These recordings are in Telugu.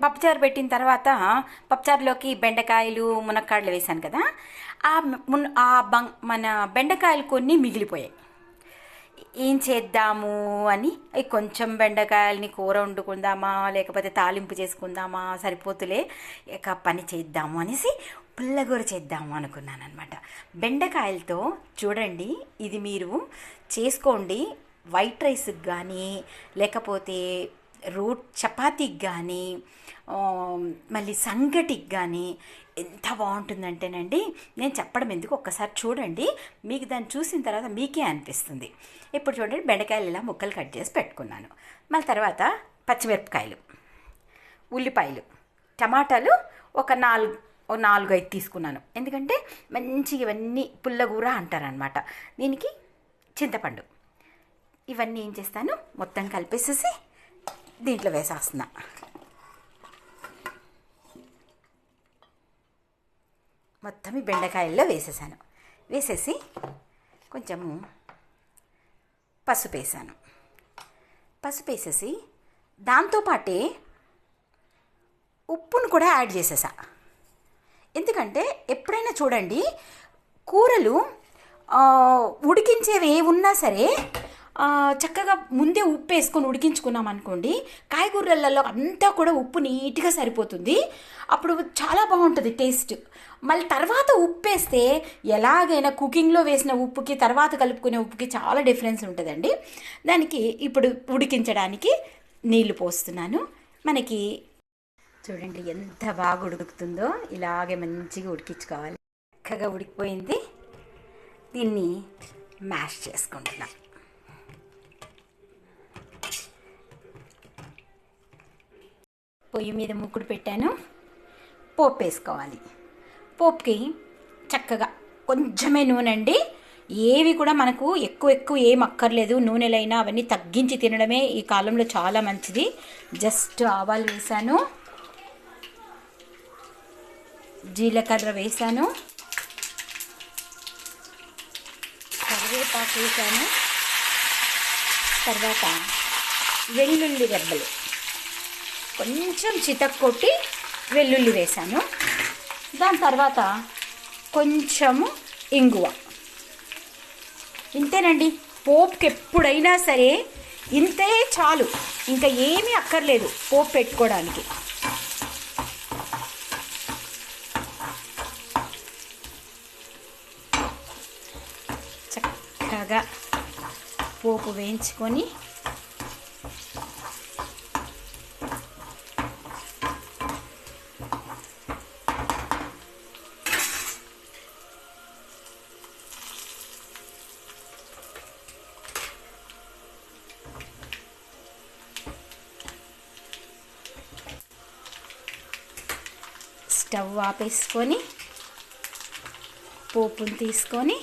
పప్పుచారు పెట్టిన తర్వాత పప్పుచారులోకి బెండకాయలు మునక్కాడలు వేసాను కదా, మన బెండకాయలు కొన్ని మిగిలిపోయాయి. ఏం చేద్దాము అని కొంచెం బెండకాయలని కూర వండుకుందామా లేకపోతే తాలింపు చేసుకుందామా, సరిపోతులే ఇక పని చేద్దాము అనేసి పుల్లగూర చేద్దాము అనుకున్నాను అనమాట. బెండకాయలతో చూడండి, ఇది మీరు చేసుకోండి. వైట్ రైస్కి కానీ లేకపోతే చపాతీకి కానీ మళ్ళీ సంగటికి కానీ ఎంత బాగుంటుందంటేనండి, నేను చెప్పడం ఎందుకు, ఒక్కసారి చూడండి, మీకు దాన్ని చూసిన తర్వాత మీకే అనిపిస్తుంది. ఇప్పుడు చూడండి, బెండకాయలు ఇలా ముక్కలు కట్ చేసి పెట్టుకున్నాను. మళ్ళీ తర్వాత పచ్చిమిరపకాయలు, ఉల్లిపాయలు, టమాటాలు ఒక 4-5 తీసుకున్నాను. ఎందుకంటే మంచిగా ఇవన్నీ పుల్లగూర అంటారనమాట. దీనికి చింతపండు, ఇవన్నీ ఏం చేస్తాను మొత్తం కలిపేసేసి దీంట్లో వేసేస్తున్నా. మొత్తం ఈ బెండకాయల్లో వేసేసాను. వేసేసి కొంచెము పసుపు వేసేసి దాంతోపాటే ఉప్పును కూడా యాడ్ చేసేసా. ఎందుకంటే ఎప్పుడైనా చూడండి, కూరలు ఉడికించేవి ఏ ఉన్నా సరే చక్కగా ముందే ఉప్పు వేసుకొని ఉడికించుకున్నాం అనుకోండి, కాయగూరలలో అంతా కూడా ఉప్పు నీట్గా సరిపోతుంది. అప్పుడు చాలా బాగుంటుంది టేస్ట్. మళ్ళీ తర్వాత ఉప్పు వేస్తే ఎలాగైనా కుకింగ్లో వేసిన ఉప్పుకి తర్వాత కలుపుకునే ఉప్పుకి చాలా డిఫరెన్స్ ఉంటుందండి. దానికి ఇప్పుడు ఉడికించడానికి నీళ్లు పోస్తున్నాను. మనకి చూడండి ఎంత బాగా ఉడుకుతుందో, ఇలాగే మంచిగా ఉడికించుకోవాలి. చక్కగా ఉడికిపోయింది. దీన్ని మ్యాష్ చేసుకుంటున్నాం. పొయ్యి మీద ముక్కుడు పెట్టాను. పోపు వేసుకోవాలి. పోపుకి చక్కగా కొంచెమే నూనె అండి. ఏవి కూడా మనకు ఎక్కువ ఏం అక్కర్లేదు. నూనెలైనా అవన్నీ తగ్గించి తినడమే ఈ కాలంలో చాలా మంచిది. జస్ట్ ఆవాలు వేసాను, జీలకర్ర వేసాను, కరివేపాకు వేసాను, తర్వాత వెల్లుల్లి రెబ్బలు కొంచెం చితక్కొట్టి వెల్లుల్లి వేసాను. దాని తర్వాత కొంచెము ఇంగువ. ఇంతేనండి. పోపుకి ఎప్పుడైనా సరే ఇంతే చాలు, ఇంకా ఏమీ అక్కర్లేదు పోపు పెట్టుకోవడానికి. చక్కగా పోపు వేయించుకొని స్టవ్ ఆపేసుకొని పోపుని తీసుకొని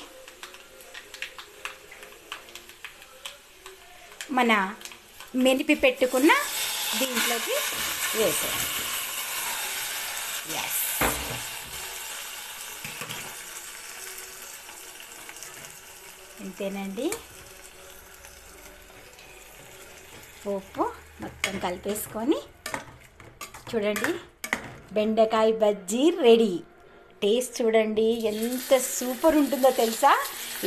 మన మెనిపి పెట్టుకున్న దీంట్లోకి వేసేయాలి. ఎస్, ఇంతేనండి. పోపు మొత్తం కలిపేసుకొని చూడండి, బెండకాయ బజ్జీ రెడీ. టేస్ట్ చూడండి ఎంత సూపర్ ఉంటుందో తెలుసా.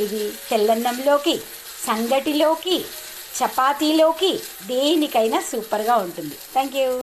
ఇది తెల్లన్నంలోకి, సంగటిలోకి, చపాతీలోకి, దేనికైనా సూపర్గా ఉంటుంది. Thank you.